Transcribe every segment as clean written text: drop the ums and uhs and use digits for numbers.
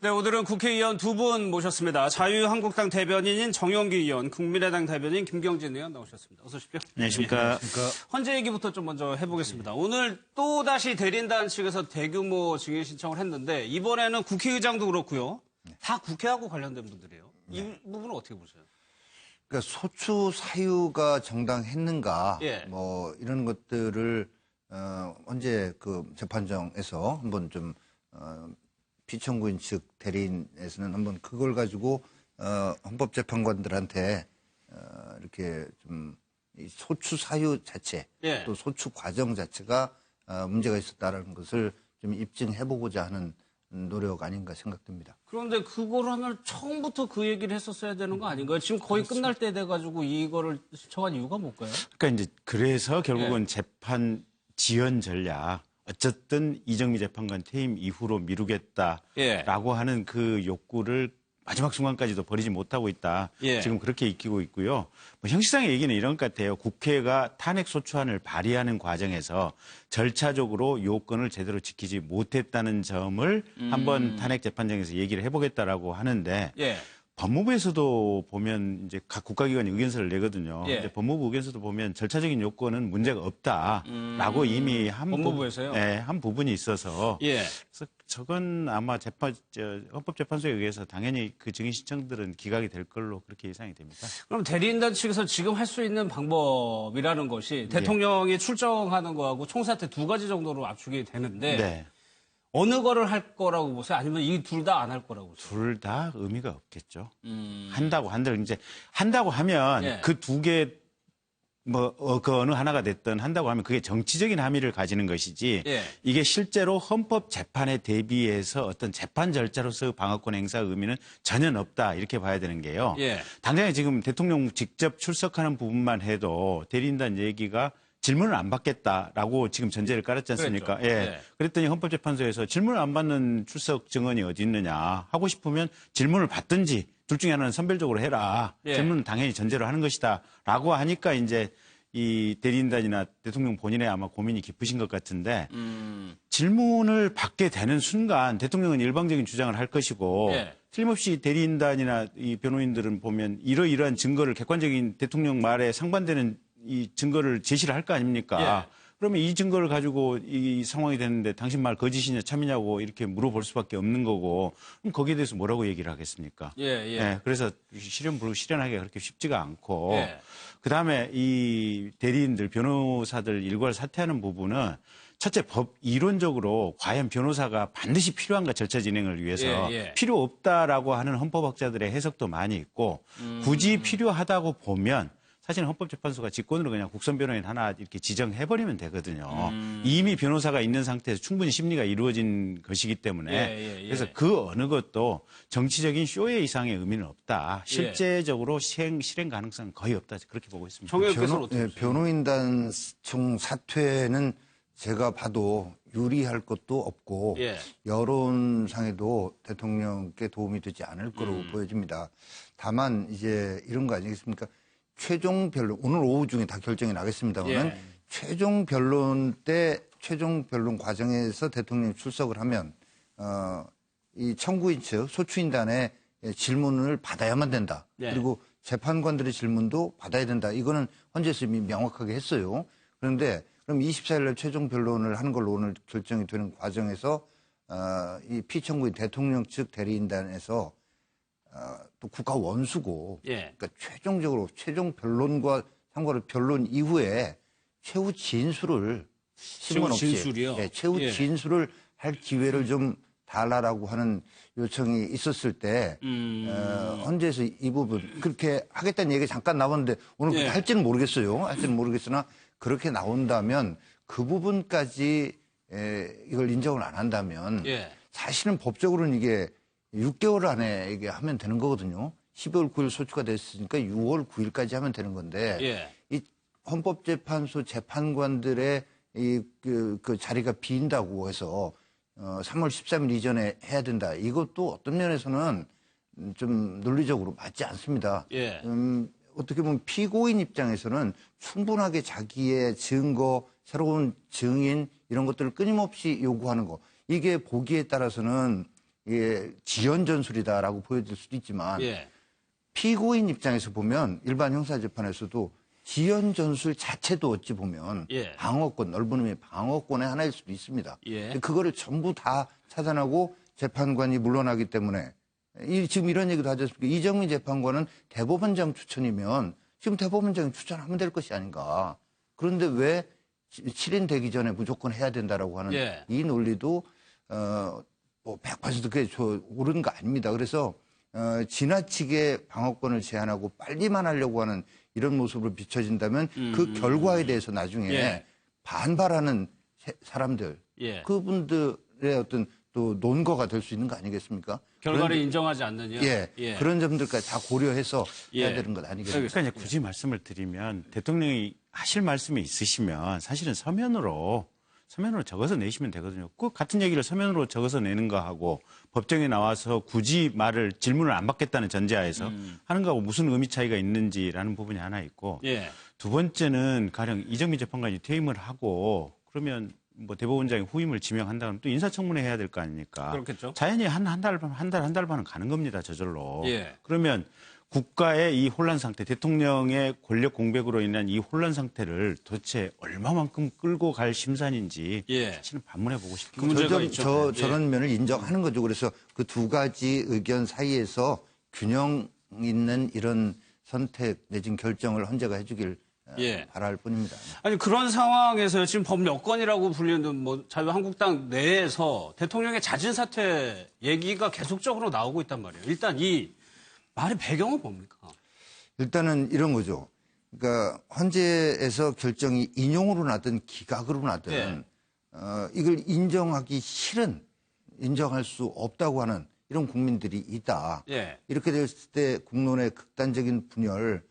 네, 오늘은 국회의원 두 분 모셨습니다. 자유한국당 대변인인 정영기 의원, 국민의당 대변인 김경진 의원 나오셨습니다. 어서 오십시오. 안녕하십니까. 헌재 얘기부터 좀 먼저 해보겠습니다. 오늘 또다시 대리인단 측에서 대규모 증인 신청을 했는데 이번에는 국회의장도 그렇고요. 다 국회하고 관련된 분들이에요. 이 부분은 어떻게 보세요? 그러니까 소추 사유가 정당했는가, 예. 뭐 이런 것들을 언제 그 재판정에서 한번 좀 피청구인 측 대리인에서는 한번 그걸 가지고 헌법재판관들한테 이렇게 좀 이 소추 사유 자체, 예. 또 소추 과정 자체가 문제가 있었다라는 것을 좀 입증해보고자 하는 노력 아닌가 생각됩니다. 그런데 그걸 하면 처음부터 그 얘기를 했었어야 되는 거 아닌가요? 지금 거의 끝날 때 돼가지고 이거를 신청한 이유가 뭘까요? 그러니까 이제 그래서 결국은 재판 지연 전략, 어쨌든 이정미 재판관 퇴임 이후로 미루겠다라고 하는 그 욕구를 마지막 순간까지도 버리지 못하고 있다. 예. 지금 그렇게 익히고 있고요. 뭐 형식상의 얘기는 이런 것 같아요. 국회가 탄핵소추안을 발의하는 과정에서 절차적으로 요건을 제대로 지키지 못했다는 점을 한번 탄핵재판장에서 얘기를 해보겠다라고 하는데 예. 법무부에서도 보면 이제 각 국가기관이 의견서를 내거든요. 예. 이제 법무부 의견서도 보면 절차적인 요건은 문제가 없다라고 이미 법무부에서요? 한 부분이 있어서 예. 그래서 저건 아마 헌법재판소에 의해서 당연히 그 증인 신청들은 기각이 될 걸로 그렇게 예상이 됩니다. 그럼 대리인단 측에서 지금 할 수 있는 방법이라는 것이 대통령이 출정하는 거하고 총사퇴 두 가지 정도로 압축이 되는데 네. 어느 거를 할 거라고 보세요? 아니면 이 둘 다 안 할 거라고 보세요? 둘 다 의미가 없겠죠. 한다고 이제 한다고 하면 예. 그 두 개 그 어느 하나가 됐든 한다고 하면 그게 정치적인 함의를 가지는 것이지 예. 이게 실제로 헌법 재판에 대비해서 어떤 재판 절차로서 방어권 행사 의미는 전혀 없다 이렇게 봐야 되는 게요. 예. 당장에 지금 대통령 직접 출석하는 부분만 해도 대리인단 얘기가 질문을 안 받겠다라고 지금 전제를 깔았지 않습니까? 그랬죠. 예. 네. 그랬더니 헌법재판소에서 질문을 안 받는 출석 증언이 어디 있느냐 하고 싶으면 질문을 받든지 둘 중에 하나는 선별적으로 해라. 예. 질문은 당연히 전제로 하는 것이다라고 하니까 이제 이 대리인단이나 대통령 본인의 아마 고민이 깊으신 것 같은데 질문을 받게 되는 순간 대통령은 일방적인 주장을 할 것이고 예. 틀림없이 대리인단이나 이 변호인들은 보면 이러이러한 증거를 객관적인 대통령 말에 상반되는 이 증거를 제시를 할 거 아닙니까? 예. 그러면 이 증거를 가지고 이 상황이 됐는데 당신 말 거짓이냐 참이냐고 이렇게 물어볼 수밖에 없는 거고 그럼 거기에 대해서 뭐라고 얘기를 하겠습니까? 예. 그래서 실현하기가 그렇게 쉽지가 않고 예. 그다음에 이 대리인들 변호사들 일괄 사퇴하는 부분은 첫째 법 이론적으로 과연 변호사가 반드시 필요한가 절차 진행을 위해서 예. 필요 없다라고 하는 헌법학자들의 해석도 많이 있고 굳이 필요하다고 보면 사실은 헌법재판소가 직권으로 그냥 국선 변호인 하나 이렇게 지정해버리면 되거든요. 이미 변호사가 있는 상태에서 충분히 심리가 이루어진 것이기 때문에 예. 그래서 그 어느 것도 정치적인 쇼의 이상의 의미는 없다. 실제적으로 실행 가능성은 거의 없다. 그렇게 보고 있습니다. 정의원께서는 어떻게 보세요? 변호인단 총 사퇴는 제가 봐도 유리할 것도 없고 예. 여론상에도 대통령께 도움이 되지 않을 거로 보여집니다. 다만 이제 이런 거 아니겠습니까? 최종 변론, 오늘 오후 중에 다 결정이 나겠습니다만 예. 최종 변론 과정에서 대통령이 출석을 하면 이 청구인 측 소추인단의 질문을 받아야만 된다. 예. 그리고 재판관들의 질문도 받아야 된다. 이거는 헌재에서 이미 명확하게 했어요. 그런데 그럼 24일 날 최종 변론을 하는 걸로 오늘 결정이 되는 과정에서 이 피청구인 대통령 측 대리인단에서 또 국가 원수고, 예. 그러니까 최종적으로 최종 변론과 상관없이 변론 이후에 최후 진술을 신문 없이 진술이요? 최후 예. 진술을 할 기회를 좀 달라라고 하는 요청이 있었을 때 헌재에서 이 부분 그렇게 하겠다는 얘기가 잠깐 나왔는데 오늘 예. 할지는 모르겠어요. 할지는 모르겠으나 그렇게 나온다면 그 부분까지 이걸 인정을 안 한다면 예. 사실은 법적으로는 이게 6개월 안에 이게 하면 되는 거거든요. 12월 9일 소추가 됐으니까 6월 9일까지 하면 되는 건데 예. 이 헌법재판소 재판관들의 그 자리가 빈다고 해서 3월 13일 이전에 해야 된다. 이것도 어떤 면에서는 좀 논리적으로 맞지 않습니다. 예. 어떻게 보면 피고인 입장에서는 충분하게 자기의 증거, 새로운 증인 이런 것들을 끊임없이 요구하는 거. 이게 보기에 따라서는 이게 지연 전술이다라고 보여질 수도 있지만 예. 피고인 입장에서 보면 일반 형사재판에서도 지연 전술 자체도 어찌 보면 예. 방어권, 넓은 의미의 방어권의 하나일 수도 있습니다. 예. 그거를 전부 다 차단하고 재판관이 물러나기 때문에 지금 이런 얘기도 하지 않습니까? 이정민 재판관은 대법원장 추천이면 지금 대법원장이 추천하면 될 것이 아닌가. 그런데 왜 7인 되기 전에 무조건 해야 된다라고 하는 예. 이 논리도 뭐 100% 그게 옳은 거 아닙니다. 그래서 지나치게 방어권을 제한하고 빨리만 하려고 하는 이런 모습으로 비춰진다면 그 결과에 대해서 나중에 예. 반발하는 사람들, 예. 그분들의 어떤 또 논거가 될 수 있는 거 아니겠습니까? 결과를 인정하지 않느냐. 예, 그런 점들까지 다 고려해서 해야 예. 되는 것 아니겠습니까? 그러니까 이제 굳이 말씀을 드리면 대통령이 하실 말씀이 있으시면 사실은 서면으로 적어서 내시면 되거든요. 꼭 같은 얘기를 서면으로 적어서 내는 거하고 법정에 나와서 굳이 질문을 안 받겠다는 전제하에서 하는 거하고 무슨 의미 차이가 있는지라는 부분이 하나 있고 예. 두 번째는 가령 이정민 재판관이 퇴임을 하고 그러면 뭐 대법원장이 후임을 지명한다면 또 인사청문회 해야 될 거 아닙니까? 그렇겠죠. 자연히 한 달 반은 가는 겁니다, 저절로. 예. 그러면 국가의 이 혼란 상태, 대통령의 권력 공백으로 인한 이 혼란 상태를 도대체 얼마만큼 끌고 갈 심산인지 예. 사실은 반문해 보고 싶은 그 문제가 있죠. 저런 면을 인정하는 거죠. 그래서 그 두 가지 의견 사이에서 균형 있는 이런 선택 내진 결정을 헌재가 해주길 예. 바랄 뿐입니다. 아니 그런 상황에서 지금 법 여건이라고 불리는 뭐 자유한국당 내에서 대통령의 자진 사퇴 얘기가 계속적으로 나오고 있단 말이에요. 일단 이 말의 배경은 뭡니까? 일단은 이런 거죠. 그러니까 헌재에서 결정이 인용으로 나든 기각으로 나든 예. 이걸 인정하기 싫은, 인정할 수 없다고 하는 이런 국민들이 있다. 예. 이렇게 됐을 때 국론의 극단적인 분열,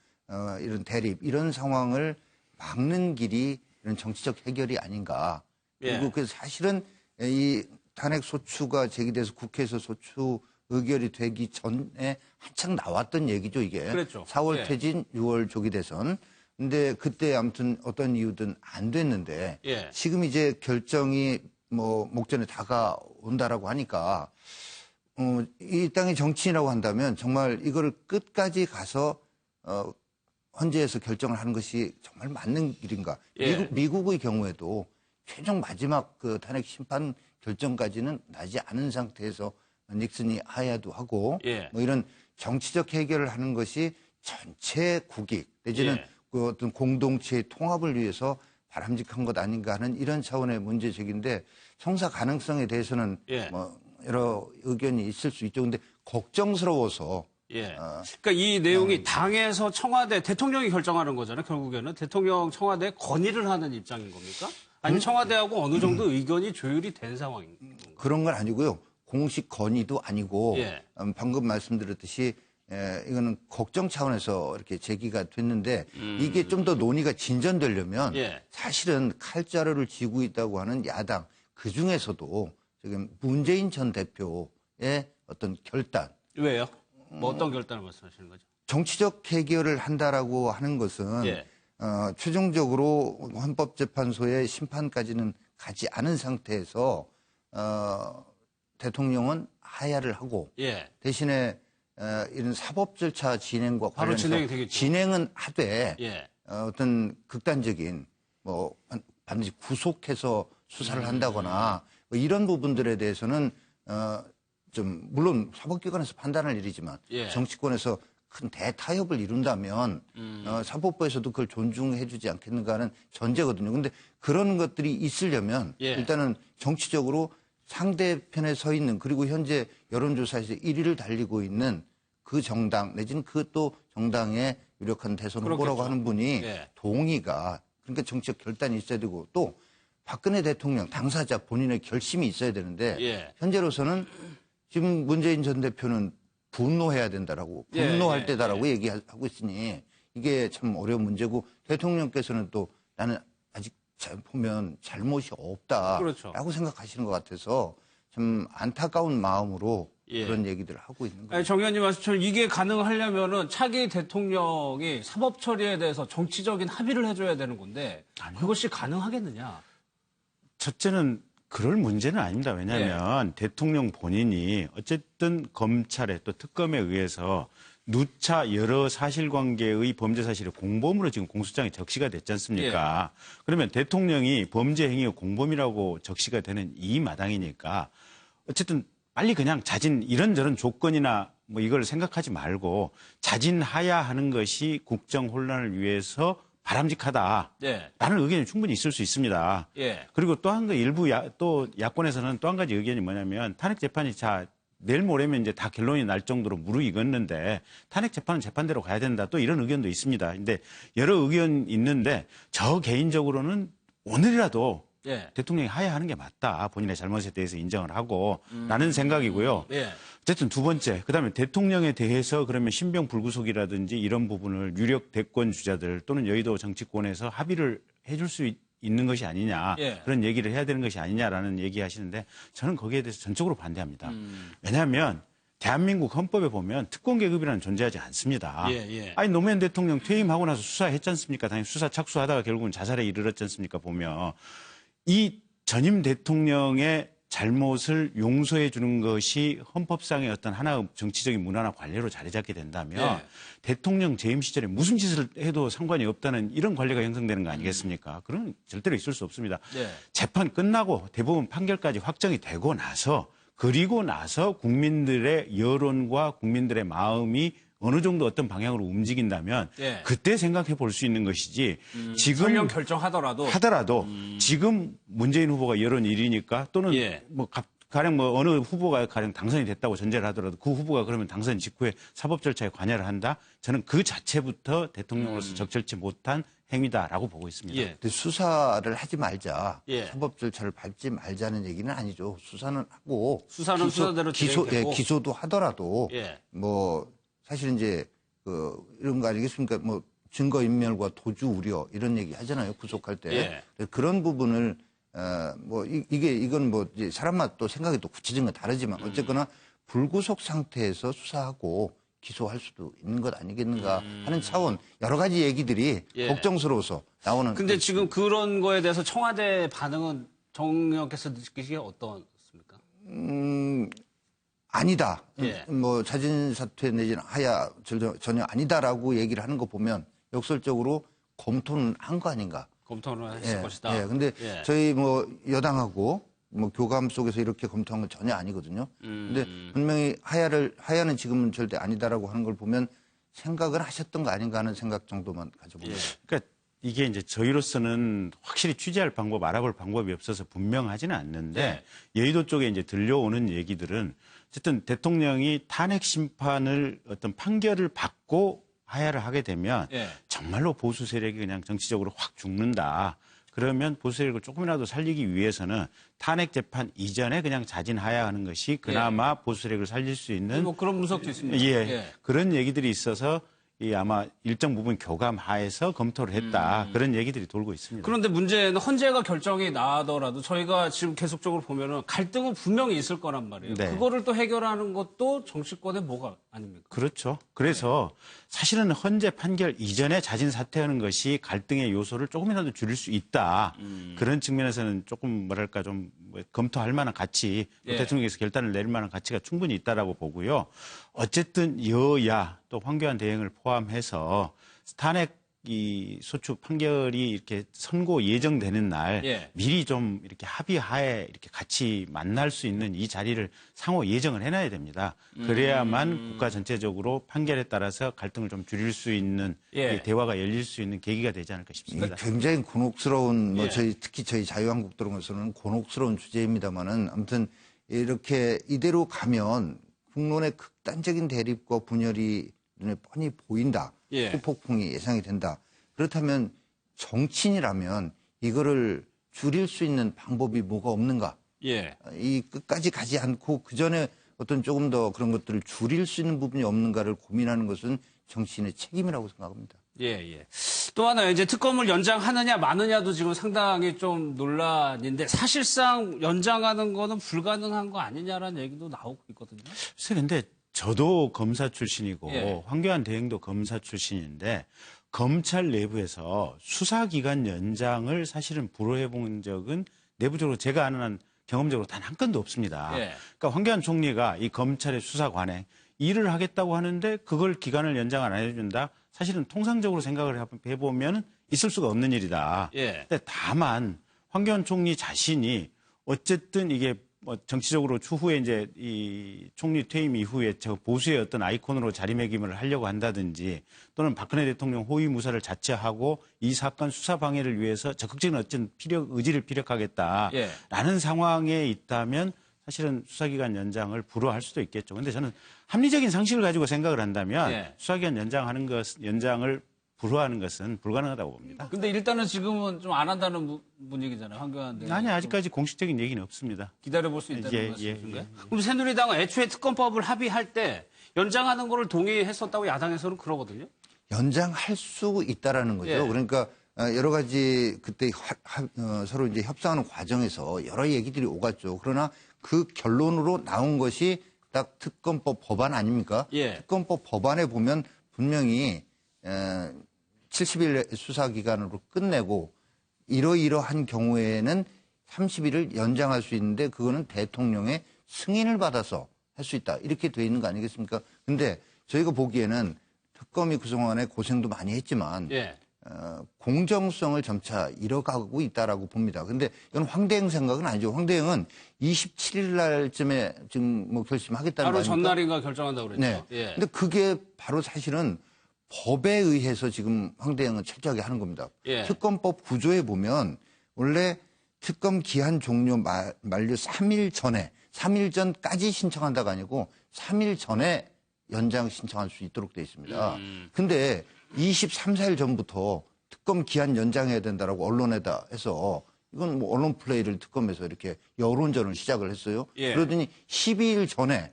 이런 대립, 이런 상황을 막는 길이 이런 정치적 해결이 아닌가. 그리고 예. 그 사실은 이 탄핵 소추가 제기돼서 국회에서 소추 의결이 되기 전에 한창 나왔던 얘기죠, 이게. 그랬죠. 4월 예. 퇴진, 6월 조기 대선. 근데 그때 아무튼 어떤 이유든 안 됐는데 예. 지금 이제 결정이 뭐 목전에 다가온다라고 하니까 이 땅의 정치인이라고 한다면 정말 이거를 끝까지 가서 헌재에서 결정을 하는 것이 정말 맞는 길인가. 예. 미국의 경우에도 최종 마지막 그 탄핵 심판 결정까지는 나지 않은 상태에서 닉슨이 하야도 하고 예. 뭐 이런 정치적 해결을 하는 것이 전체 국익 내지는 예. 그 어떤 공동체의 통합을 위해서 바람직한 것 아닌가 하는 이런 차원의 문제 제기인데 성사 가능성에 대해서는 예. 뭐 여러 의견이 있을 수 있죠. 근데 걱정스러워서 예. 그러니까 이 내용이 당에서 청와대 대통령이 결정하는 거잖아요. 결국에는 대통령 청와대 건의를 하는 입장인 겁니까? 아니면 청와대하고 어느 정도 의견이 조율이 된 상황인 건가요? 그런 건 아니고요. 공식 건의도 아니고 예. 방금 말씀드렸듯이 이거는 걱정 차원에서 이렇게 제기가 됐는데 이게 좀 더 논의가 진전되려면 예. 사실은 칼자루를 쥐고 있다고 하는 야당 그중에서도 지금 문재인 전 대표의 어떤 결단 왜요? 뭐 어떤 결단을 말씀하시는 거죠? 정치적 해결을 한다라고 하는 것은 예. 최종적으로 헌법재판소의 심판까지는 가지 않은 상태에서 대통령은 하야를 하고 예. 대신에 이런 사법 절차 진행과 바로 관련해서 진행이 되겠죠. 진행은 하되 예. 어떤 극단적인 뭐 반드시 구속해서 수사를 한다거나 뭐 이런 부분들에 대해서는 좀 물론 사법기관에서 판단할 일이지만 예. 정치권에서 큰 대타협을 이룬다면 사법부에서도 그걸 존중해주지 않겠는가 하는 전제거든요. 근데 그런 것들이 있으려면 예. 일단은 정치적으로 상대편에 서 있는 그리고 현재 여론조사에서 1위를 달리고 있는 그 정당 내지는 그 또 정당의 유력한 대선 후보라고 그렇겠죠. 하는 분이 예. 동의가 그러니까 정치적 결단이 있어야 되고 또 박근혜 대통령 당사자 본인의 결심이 있어야 되는데 예. 현재로서는 지금 문재인 전 대표는 분노해야 된다라고 예, 분노할 예, 때다라고 얘기하고 있으니 이게 참 어려운 문제고 대통령께서는 또 나는 아직 보면 잘못이 없다라고 그렇죠. 생각하시는 것 같아서 좀 안타까운 마음으로 예. 그런 얘기들을 하고 있는 거예요. 아니, 정 의원님 말씀처럼 이게 가능하려면은 차기 대통령이 사법 처리에 대해서 정치적인 합의를 해줘야 되는 건데 그것이 가능하겠느냐? 첫째는 그럴 문제는 아닙니다. 왜냐하면 대통령 본인이 어쨌든 검찰에 또 특검에 의해서 누차 여러 사실관계의 범죄 사실이 공범으로 지금 공소장에 적시가 됐지 않습니까? 그러면 대통령이 범죄 행위의 공범이라고 적시가 되는 이 마당이니까 어쨌든 빨리 그냥 자진 이런저런 조건이나 뭐 이걸 생각하지 말고 자진하야하는 것이 국정 혼란을 위해서 바람직하다. 라는 의견이 충분히 있을 수 있습니다. 그리고 또 한 거 또 야권에서는 또 한 가지 의견이 뭐냐면 탄핵 재판이 내일 모레면 이제 다 결론이 날 정도로 무르익었는데 탄핵 재판은 재판대로 가야 된다. 또 이런 의견도 있습니다. 근데 여러 의견이 있는데 저 개인적으로는 오늘이라도 대통령이 하야하는 게 맞다. 본인의 잘못에 대해서 인정을 하고 라는 생각이고요. 어쨌든 두 번째, 그다음에 대통령에 대해서 그러면 신병 불구속이라든지 이런 부분을 유력 대권 주자들 또는 여의도 정치권에서 합의를 해줄 수 있는 것이 아니냐. 그런 얘기를 해야 되는 것이 아니냐라는 얘기 하시는데 저는 거기에 대해서 전적으로 반대합니다. 왜냐하면 대한민국 헌법에 보면 특권 계급이라는 존재하지 않습니다. 아니 노무현 대통령 퇴임하고 나서 수사했지 않습니까? 당연히 수사 착수하다가 결국은 자살에 이르렀지 않습니까? 보면 이 전임 대통령의 잘못을 용서해 주는 것이 헌법상의 어떤 하나의 정치적인 문화나 관례로 자리 잡게 된다면 대통령 재임 시절에 무슨 짓을 해도 상관이 없다는 이런 관례가 형성되는 거 아니겠습니까? 그런 절대로 있을 수 없습니다. 재판 끝나고 대법원 판결까지 확정이 되고 나서 그리고 나서 국민들의 여론과 국민들의 마음이 어느 정도 어떤 방향으로 움직인다면 그때 생각해 볼 수 있는 것이지 지금 설령 결정하더라도 지금 문재인 후보가 여론 1위니까 또는 가령 어느 후보가 가령 당선이 됐다고 전제를 하더라도 그 후보가 그러면 당선 직후에 사법 절차에 관여를 한다? 저는 그 자체부터 대통령으로서 적절치 못한 행위다라고 보고 있습니다. 근데 수사를 하지 말자, 사법 절차를 밟지 말자는 얘기는 아니죠. 수사는 하고 수사는 수사대로 진행되고 기소도 하더라도 뭐 사실 이제 이런 거 아니겠습니까? 뭐 증거 인멸과 도주 우려 이런 얘기 하잖아요. 구속할 때 그런 부분을 이건 뭐 이제 사람마다 또 생각이 또 구체적인 건 다르지만 어쨌거나 불구속 상태에서 수사하고 기소할 수도 있는 것 아니겠는가 하는 차원 여러 가지 얘기들이 걱정스러워서 나오는. 근데 지금 그런 거에 대해서 청와대 반응은 정 의원께서 느끼시기에 어떻습니까? 아니다. 뭐 자진 사퇴 내지는 하야 전혀 아니다라고 얘기를 하는 거 보면 역설적으로 검토는 한 거 아닌가. 검토는 했을 것이다. 근데 저희 뭐 여당하고 뭐 교감 속에서 이렇게 검토한 건 전혀 아니거든요. 근데 분명히 하야는 지금은 절대 아니다라고 하는 걸 보면 생각을 하셨던 거 아닌가 하는 생각 정도만 가져봅니다. 그러니까 이게 이제 저희로서는 확실히 취재할 방법, 알아볼 방법이 없어서 분명하지는 않는데 여의도 쪽에 이제 들려오는 얘기들은 어쨌든 대통령이 탄핵 심판을 어떤 판결을 받고 하야를 하게 되면 정말로 보수 세력이 그냥 정치적으로 확 죽는다. 그러면 보수 세력을 조금이라도 살리기 위해서는 탄핵 재판 이전에 그냥 자진하야하는 것이 그나마 보수 세력을 살릴 수 있는 뭐 그런 분석도 있습니다. 그런 얘기들이 있어서 아마 일정 부분 교감하에서 검토를 했다. 그런 얘기들이 돌고 있습니다. 그런데 문제는 헌재가 결정이 나더라도 저희가 지금 계속적으로 보면은 갈등은 분명히 있을 거란 말이에요. 그거를 또 해결하는 것도 정치권의 뭐가 아닙니까? 그렇죠. 그래서 사실은 헌재 판결 이전에 자진 사퇴하는 것이 갈등의 요소를 조금이라도 줄일 수 있다. 그런 측면에서는 조금 뭐랄까 좀 검토할 만한 가치, 대통령께서 결단을 내릴 만한 가치가 충분히 있다라고 보고요. 어쨌든 여야 또 황교안 대행을 포함해서 탄핵 소추 판결이 이렇게 선고 예정되는 날 미리 좀 이렇게 합의하에 이렇게 같이 만날 수 있는 이 자리를 상호 예정을 해놔야 됩니다. 그래야만 국가 전체적으로 판결에 따라서 갈등을 좀 줄일 수 있는 대화가 열릴 수 있는 계기가 되지 않을까 싶습니다. 굉장히 곤혹스러운 특히 저희 자유한국당으로서는 곤혹스러운 주제입니다만은 아무튼 이렇게 이대로 가면 국론의 극단적인 대립과 분열이 눈에 뻔히 보인다. 후폭풍이 예상이 된다. 그렇다면 정치인이라면 이거를 줄일 수 있는 방법이 뭐가 없는가? 이 끝까지 가지 않고 그 전에 어떤 조금 더 그런 것들을 줄일 수 있는 부분이 없는가를 고민하는 것은 정치인의 책임이라고 생각합니다. 또 하나 이제 특검을 연장하느냐 마느냐도 지금 상당히 좀 논란인데 사실상 연장하는 거는 불가능한 거 아니냐라는 얘기도 나오고 있거든요. 글쎄 근데 저도 검사 출신이고 황교안 대행도 검사 출신인데 검찰 내부에서 수사기간 연장을 사실은 불허해 본 적은 내부적으로 제가 아는 한 경험적으로 단 한 건도 없습니다. 예. 그러니까 황교안 총리가 이 검찰의 수사 관행 일을 하겠다고 하는데 그걸 기간을 연장 안 해준다. 사실은 통상적으로 생각을 해보면 있을 수가 없는 일이다. 예. 근데 다만 황교안 총리 자신이 어쨌든 이게 뭐 정치적으로 추후에 이제 이 총리 퇴임 이후에 저 보수의 어떤 아이콘으로 자리매김을 하려고 한다든지 또는 박근혜 대통령 호위 무사를 자처하고 이 사건 수사 방해를 위해서 적극적인 어떤 의지를 피력하겠다라는 예. 상황에 있다면 사실은 수사기간 연장을 불허할 수도 있겠죠. 근데 저는 합리적인 상식을 가지고 생각을 한다면 예. 수사기간 연장을 불허하는 것은 불가능하다고 봅니다. 근데 일단은 지금은 좀 안 한다는 분위기잖아요. 황교안 대표. 아니, 아직까지 공식적인 얘기는 없습니다. 기다려볼 수 있다는 예, 말씀이신가요? 예. 그럼 새누리당은 애초에 특검법을 합의할 때 연장하는 거를 동의했었다고 야당에서는 그러거든요. 연장할 수 있다라는 거죠. 예. 그러니까 여러 가지 그때 서로 이제 협상하는 과정에서 여러 얘기들이 오갔죠. 그러나 그 결론으로 나온 것이 딱 특검법 법안 아닙니까? 예. 특검법 법안에 보면 분명히 70일 수사 기간으로 끝내고 이러이러한 경우에는 30일을 연장할 수 있는데 그거는 대통령의 승인을 받아서 할 수 있다. 이렇게 돼 있는 거 아니겠습니까? 근데 저희가 보기에는 특검이 그동안에 고생도 많이 했지만 예. 공정성을 점차 잃어가고 있다라고 봅니다. 근데 이건 황대행 생각은 아니죠. 황대행은 27일 날쯤에 지금 뭐 결심하겠다는 거 바로 아닙니까? 전날인가 결정한다고 그랬죠. 네. 예. 근데 그게 바로 사실은 법에 의해서 지금 황대행은 철저하게 하는 겁니다. 예. 특검법 구조에 보면 원래 특검 기한 종료 만료 3일 전까지 신청한다가 아니고 3일 전에 연장 신청할 수 있도록 돼 있습니다. 근데 23, 4일 전부터 특검 기한 연장해야 된다라고 언론에다 해서 이건 뭐 언론 플레이를 특검에서 이렇게 여론전을 시작을 했어요. 예. 그러더니 12일 전에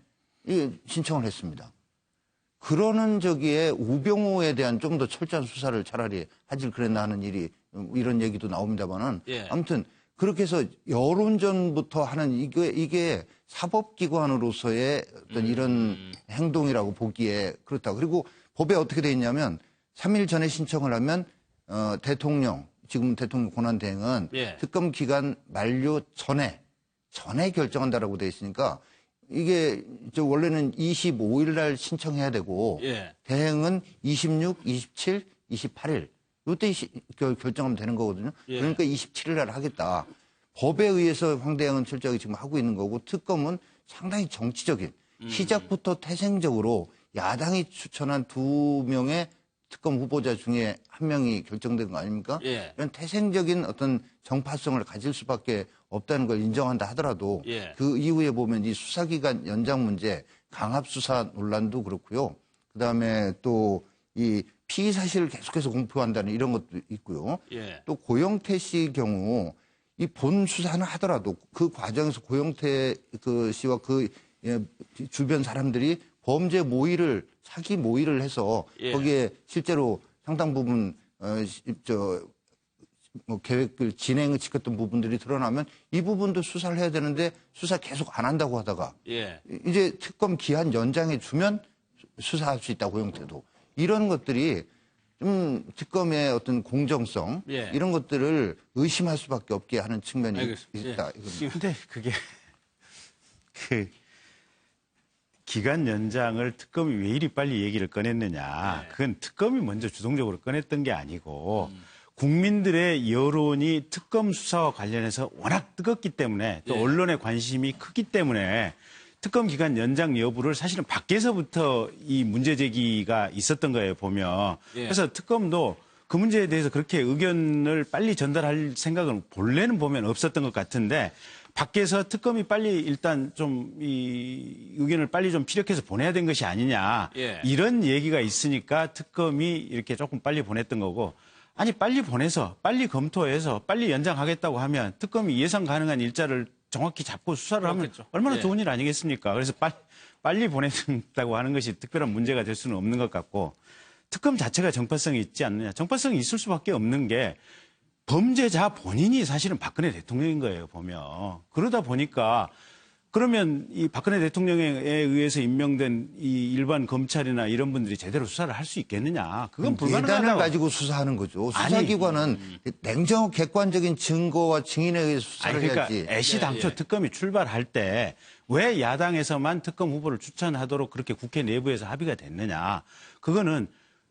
신청을 했습니다. 그러는 저기에 우병우에 대한 좀 더 철저한 수사를 차라리 하질 그랬나 하는 이런 얘기도 나옵니다만은 예. 아무튼 그렇게 해서 여론전부터 하는 이게 사법기관으로서의 어떤 이런 행동이라고 보기에 그렇다. 그리고 법에 어떻게 돼 있냐면 3일 전에 신청을 하면 지금 대통령 권한대행은 예. 특검 기간 만료 전에 결정한다라고 돼 있으니까 이게 원래는 25일 날 신청해야 되고 예. 대행은 26, 27, 28일 이때 결정하면 되는 거거든요. 예. 그러니까 27일 날 하겠다. 법에 의해서 황대행은 철저하게 지금 하고 있는 거고 특검은 상당히 정치적인 시작부터 태생적으로 야당이 추천한 2명의 특검 후보자 중에 한 명이 결정된 거 아닙니까? 예. 이런 태생적인 어떤 정파성을 가질 수밖에 없다는 걸 인정한다 하더라도 예. 그 이후에 보면 이 수사기간 연장 문제, 강압수사 논란도 그렇고요. 그다음에 또 이 피의 사실을 계속해서 공표한다는 이런 것도 있고요. 예. 또 고영태 씨 경우 이 본 수사는 하더라도 그 과정에서 고영태 그 씨와 그 주변 사람들이 범죄 사기 모의를 해서 예. 거기에 실제로 상당 부분 계획을 진행을 지켰던 부분들이 드러나면 이 부분도 수사를 해야 되는데 수사 계속 안 한다고 하다가 예. 이제 특검 기한 연장해 주면 수사할 수 있다 고영태도 이런 것들이 좀 특검의 어떤 공정성 예. 이런 것들을 의심할 수밖에 없게 하는 측면이 알겠습니다. 있다. 예. 근데 그게 기간 연장을 특검이 왜 이리 빨리 얘기를 꺼냈느냐. 네. 그건 특검이 먼저 주동적으로 꺼냈던 게 아니고 국민들의 여론이 특검 수사와 관련해서 워낙 뜨겁기 때문에 또 예. 언론의 관심이 크기 때문에 특검 기간 연장 여부를 사실은 밖에서부터 이 문제 제기가 있었던 거예요, 보면. 예. 그래서 특검도 그 문제에 대해서 그렇게 의견을 빨리 전달할 생각은 본래는 보면 없었던 것 같은데 밖에서 특검이 빨리 일단 좀 이 의견을 빨리 좀 피력해서 보내야 된 것이 아니냐. 예. 이런 얘기가 있으니까 특검이 이렇게 조금 빨리 보냈던 거고 아니 빨리 보내서 빨리 검토해서 빨리 연장하겠다고 하면 특검이 예상 가능한 일자를 정확히 잡고 수사를 그렇겠죠. 하면 얼마나 예. 좋은 일 아니겠습니까? 그래서 빨리 보낸다고 하는 것이 특별한 문제가 될 수는 없는 것 같고 특검 자체가 정파성이 있지 않느냐. 정파성이 있을 수밖에 없는 게 범죄자 본인이 사실은 박근혜 대통령인 거예요, 보면. 그러다 보니까 그러면 이 박근혜 대통령에 의해서 임명된 이 일반 검찰이나 이런 분들이 제대로 수사를 할 수 있겠느냐? 그건 예단을 불가능하다고. 가지고 수사하는 거죠. 아니, 수사기관은 냉정하고 객관적인 증거와 증인에 의해서 수사를 아니, 그러니까 해야지. 애시당초 특검이 출발할 때 왜 야당에서만 특검 후보를 추천하도록 그렇게 국회 내부에서 합의가 됐느냐? 그거는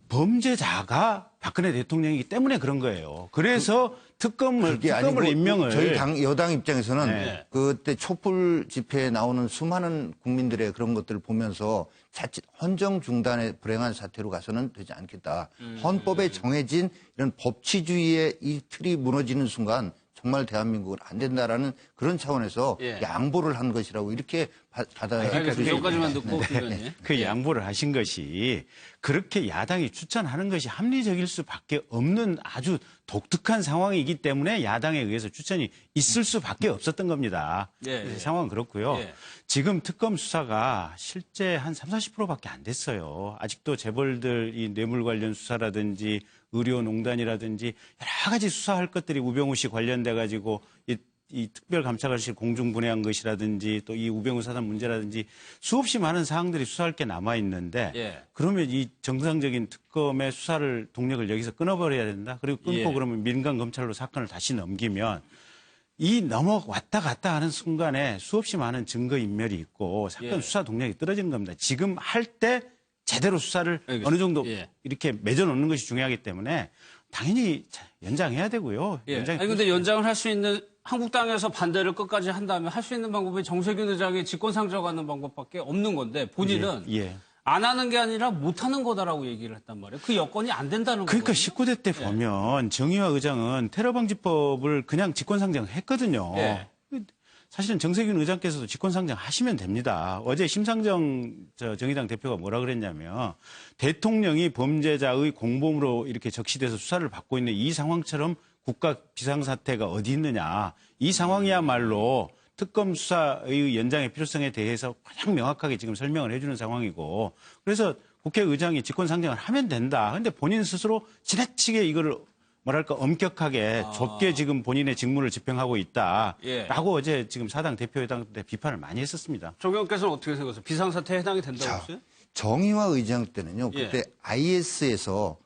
범죄자가 박근혜 대통령이기 때문에 그런 거예요. 그래서 특검을 임명을 저희 여당 입장에서는 네. 그때 촛불 집회에 나오는 수많은 국민들의 그런 것들을 보면서 자칫 헌정 중단의 불행한 사태로 가서는 되지 않겠다. 헌법에 정해진 이런 법치주의의 이 틀이 무너지는 순간 정말 대한민국은 안 된다라는 그런 차원에서 예. 양보를 한 것이라고 이렇게 받아야 알겠습니다. 여기까지만 듣고 의원님. 그 양보를 하신 것이 그렇게 야당이 추천하는 것이 합리적일 수밖에 없는 아주 독특한 상황이기 때문에 야당에 의해서 추천이 있을 수밖에 없었던 겁니다. 예. 상황은 그렇고요. 예. 지금 특검 수사가 실제 한 30-40%밖에 안 됐어요. 아직도 재벌들 이 뇌물 관련 수사라든지 의료농단이라든지 여러 가지 수사할 것들이 우병우 씨 관련돼 가지고 이 특별감찰관실 공중분해한 것이라든지 또 이 우병우 사단 문제라든지 수없이 많은 사항들이 수사할 게 남아 있는데 예. 그러면 이 정상적인 특검의 수사를 동력을 여기서 끊어버려야 된다. 그리고 끊고 예. 그러면 민간 검찰로 사건을 다시 넘기면 이 넘어왔다 갔다 하는 순간에 수없이 많은 증거 인멸이 있고 사건 예. 수사 동력이 떨어지는 겁니다. 지금 할 때 제대로 수사를 알겠습니다. 어느 정도 예. 이렇게 맺어놓는 것이 중요하기 때문에 당연히 연장해야 되고요. 예. 아니 근데 연장을 할 수 있는 한국당에서 반대를 끝까지 한다면 할 수 있는 방법이 정세균 의장이 직권상정하는 방법밖에 없는 건데 본인은 예. 안 하는 게 아니라 못 하는 거다라고 얘기를 했단 말이에요. 그 여건이 안 된다는 그러니까 거거든요. 19대 때 보면 정의화 의장은 테러방지법을 그냥 직권상정했거든요. 예. 사실은 정세균 의장께서도 직권상정 하시면 됩니다. 어제 심상정 정의당 대표가 뭐라 그랬냐면 대통령이 범죄자의 공범으로 이렇게 적시돼서 수사를 받고 있는 이 상황처럼 국가 비상사태가 어디 있느냐. 이 상황이야말로 특검 수사의 연장의 필요성에 대해서 가장 명확하게 지금 설명을 해주는 상황이고 그래서 국회의장이 직권상정을 하면 된다. 그런데 본인 스스로 지나치게 이거를 뭐랄까 엄격하게 좁게 지금 본인의 직무를 집행하고 있다라고 예. 어제 지금 사당 대표회담 때 비판을 많이 했었습니다. 정 의원께서는 어떻게 생각하세요? 비상사태에 해당이 된다고 보세요? 정의화 의장 때는요. 예. 그때 IS에서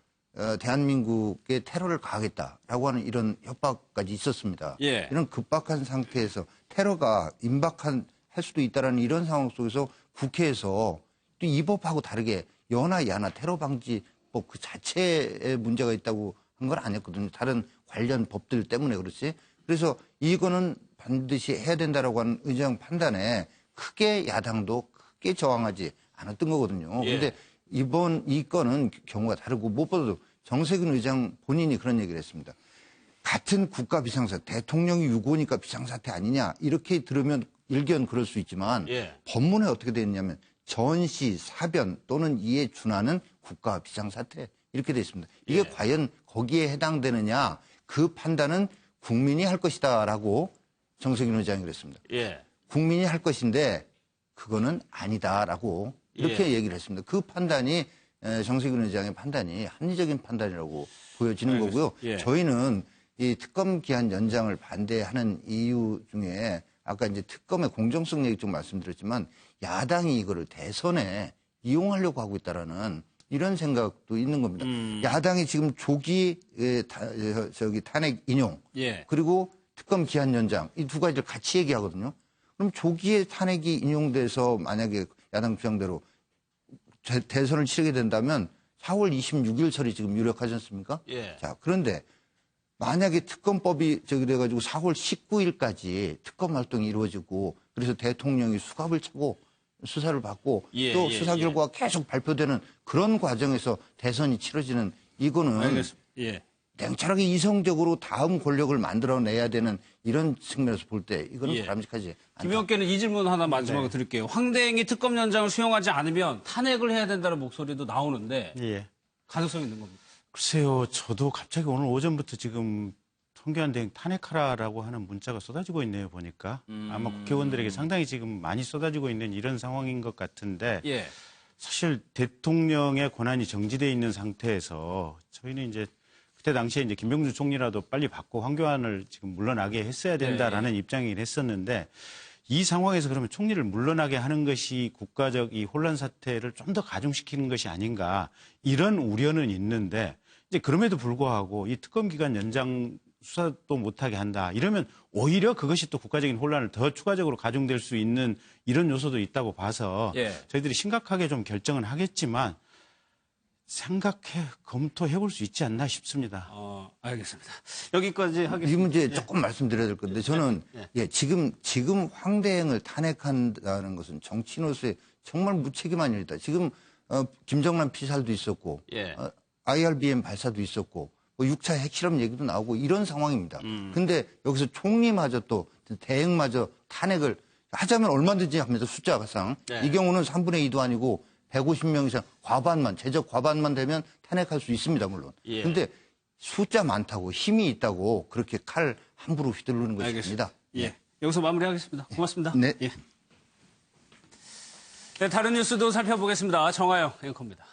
대한민국에 테러를 가하겠다라고 하는 이런 협박까지 있었습니다. 예. 이런 급박한 상태에서 테러가 임박할 수도 있다라는 이런 상황 속에서 국회에서 또 이 법하고 다르게 여나 야나 테러 방지법 그 자체에 문제가 있다고 한 건 아니었거든요. 다른 관련 법들 때문에 그렇지. 그래서 이거는 반드시 해야 된다라고 하는 의장 판단에 크게 야당도 크게 저항하지 않았던 거거든요. 예. 근데 이번 이 건은 경우가 다르고 무엇보다도 정세균 의장 본인이 그런 얘기를 했습니다. 같은 국가 비상사태, 대통령이 유고니까 비상사태 아니냐 이렇게 들으면 일견 그럴 수 있지만 예. 법문에 어떻게 되어 있냐면 전시, 사변 또는 이에 준하는 국가 비상사태 이렇게 되어 있습니다. 이게 예. 과연 거기에 해당되느냐 그 판단은 국민이 할 것이다라고 정세균 의장이 그랬습니다. 예. 국민이 할 것인데 그거는 아니다라고 이렇게 예. 얘기를 했습니다. 그 판단이 정세균 의장의 판단이 합리적인 판단이라고 보여지는 거고요. 예. 저희는 이 특검 기한 연장을 반대하는 이유 중에 아까 이제 특검의 공정성 얘기 좀 말씀드렸지만 야당이 이거를 대선에 이용하려고 하고 있다라는 이런 생각도 있는 겁니다. 야당이 지금 조기 탄핵 인용 예. 그리고 특검 기한 연장 이 두 가지를 같이 얘기하거든요. 그럼 조기에 탄핵이 인용돼서 만약에 야당 주장대로 대선을 치르게 된다면 4월 26일 설이 지금 유력하지 않습니까? 예. 자, 그런데 만약에 특검법이 저기 돼가지고 4월 19일까지 특검 활동이 이루어지고 그래서 대통령이 수갑을 차고 수사를 받고 예, 또 예, 수사 결과가 계속 발표되는 그런 과정에서 대선이 치러지는 이거는 알겠습니다. 예. 냉철하게 이성적으로 다음 권력을 만들어내야 되는 이런 측면에서 볼 때 이거는 예. 바람직하지 않다. 김 의원께는 이 질문 하나 마지막으로 드릴게요. 황대행이 특검 연장을 수용하지 않으면 탄핵을 해야 된다는 목소리도 나오는데 예. 가능성이 있는 겁니다. 글쎄요, 저도 갑자기 오늘 오전부터 지금 황교안 대행 탄핵하라라고 하는 문자가 쏟아지고 있네요, 보니까. 아마 국회의원들에게 상당히 지금 많이 쏟아지고 있는 이런 상황인 것 같은데 예. 사실 대통령의 권한이 정지돼 있는 상태에서 저희는 이제 그때 당시에 이제 김병준 총리라도 빨리 받고 황교안을 지금 물러나게 했어야 된다라는 입장이긴 했었는데 이 상황에서 그러면 총리를 물러나게 하는 것이 국가적 이 혼란 사태를 좀 더 가중시키는 것이 아닌가 이런 우려는 있는데 이제 그럼에도 불구하고 이 특검 기간 연장 수사도 못하게 한다. 이러면 오히려 그것이 또 국가적인 혼란을 더 추가적으로 가중될 수 있는 이런 요소도 있다고 봐서 예. 저희들이 심각하게 좀 결정은 하겠지만 검토해 볼 수 있지 않나 싶습니다. 알겠습니다. 여기까지 하겠습니다. 이 문제 조금 말씀드려야 될 건데 저는 지금 황대행을 탄핵한다는 것은 정치인으로서의 정말 무책임한 일이다. 지금 김정남 피살도 있었고 예. IRBM 발사도 있었고 뭐 6차 핵실험 얘기도 나오고 이런 상황입니다. 근데 여기서 총리마저 또 대행마저 탄핵을 하자면 얼마든지 하면서 숫자상 네. 이 경우는 3분의 2도 아니고 150명 이상 과반만 제적 과반만 되면 탄핵할 수 있습니다. 물론. 예. 근데 숫자 많다고 힘이 있다고 그렇게 칼 함부로 휘두르는 것이 아닙니다. 예. 여기서 마무리하겠습니다. 고맙습니다. 네. 예. 네, 다른 뉴스도 살펴보겠습니다. 정하영 앵커입니다.